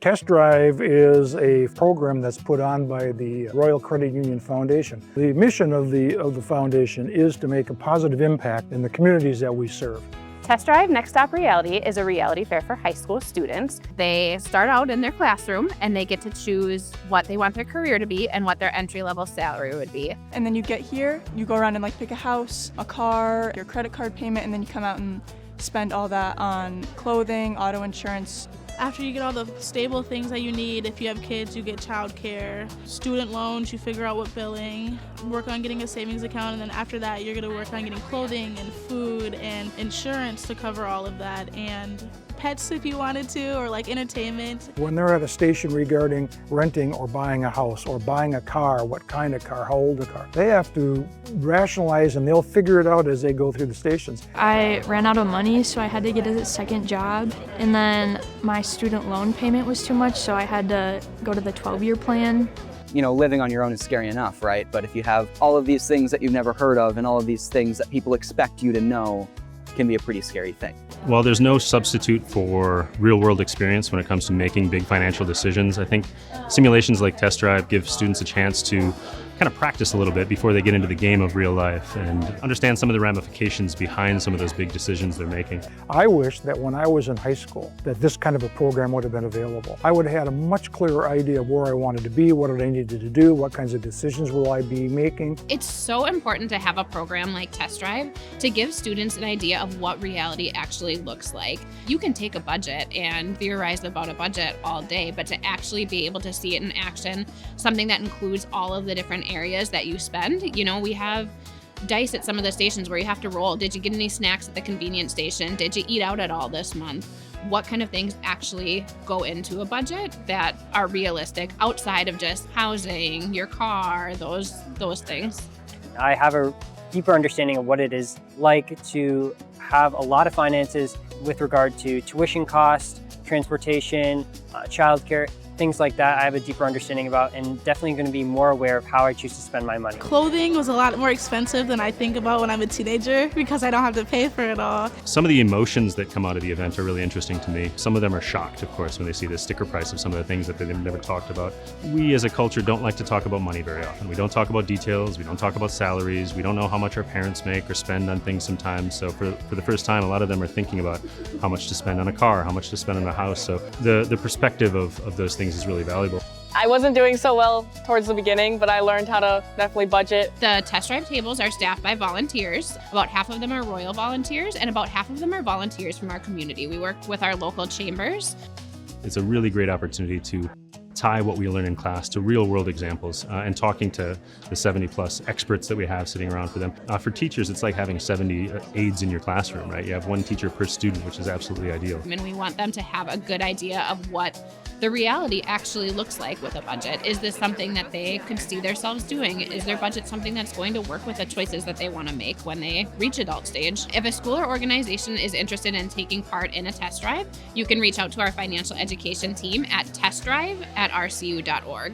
Test Drive is a program that's put on by the Royal Credit Union Foundation. The mission of the foundation is to make a positive impact in the communities that we serve. Test Drive Next Stop Reality is a reality fair for high school students. They start out in their classroom and they get to choose what they want their career to be and what their entry-level salary would be. And then you get here, you go around and pick a house, a car, your credit card payment, and then you come out and spend all that on clothing, auto insurance. After you get all the stable things that you need, if you have kids, you get childcare, student loans, you figure out what billing, work on getting a savings account, and then after that, you're gonna work on getting clothing and food and insurance to cover all of that, and pets if you wanted to, or entertainment. When they're at a station regarding renting or buying a house or buying a car, what kind of car, how old a car, they have to rationalize and they'll figure it out as they go through the stations. I ran out of money, so I had to get a second job, and then my student loan payment was too much, so I had to go to the 12-year plan. You know, living on your own is scary enough, right? But if you have all of these things that you've never heard of and all of these things that people expect you to know, it can be a pretty scary thing. Well, there's no substitute for real-world experience when it comes to making big financial decisions. I think simulations like Test Drive give students a chance to kind of practice a little bit before they get into the game of real life and understand some of the ramifications behind some of those big decisions they're making. I wish that when I was in high school that this kind of a program would have been available. I would have had a much clearer idea of where I wanted to be, what I needed to do, what kinds of decisions will I be making. It's so important to have a program like Test Drive to give students an idea of what reality actually looks like. You can take a budget and theorize about a budget all day, but to actually be able to see it in action, something that includes all of the different areas that you spend. You know, we have dice at some of the stations where you have to roll. Did you get any snacks at the convenience station? Did you eat out at all this month? What kind of things actually go into a budget that are realistic outside of just housing, your car, those things? I have a deeper understanding of what it is like to have a lot of finances with regard to tuition costs, transportation, childcare, things like that. I have a deeper understanding about, and definitely going to be more aware of how I choose to spend my money. Clothing was a lot more expensive than I think about when I'm a teenager because I don't have to pay for it all. Some of the emotions that come out of the event are really interesting to me. Some of them are shocked, of course, when they see the sticker price of some of the things that they've never talked about. We as a culture don't like to talk about money very often. We don't talk about details, we don't talk about salaries, we don't know how much our parents make or spend on things sometimes. So for the first time, a lot of them are thinking about how much to spend on a car, how much to spend on a house. So the perspective of those things is really valuable. I wasn't doing so well towards the beginning, but I learned how to definitely budget. The Test Drive tables are staffed by volunteers. About half of them are Royal volunteers, and about half of them are volunteers from our community. We work with our local chambers. It's a really great opportunity to tie what we learn in class to real-world examples and talking to the 70-plus experts that we have sitting around for them. For teachers, it's like having 70 aides in your classroom, right? You have one teacher per student, which is absolutely ideal. And we want them to have a good idea of what the reality actually looks like with a budget. Is this something that they could see themselves doing? Is their budget something that's going to work with the choices that they want to make when they reach adult stage? If a school or organization is interested in taking part in a test drive, you can reach out to our financial education team at testdrive@rcu.org.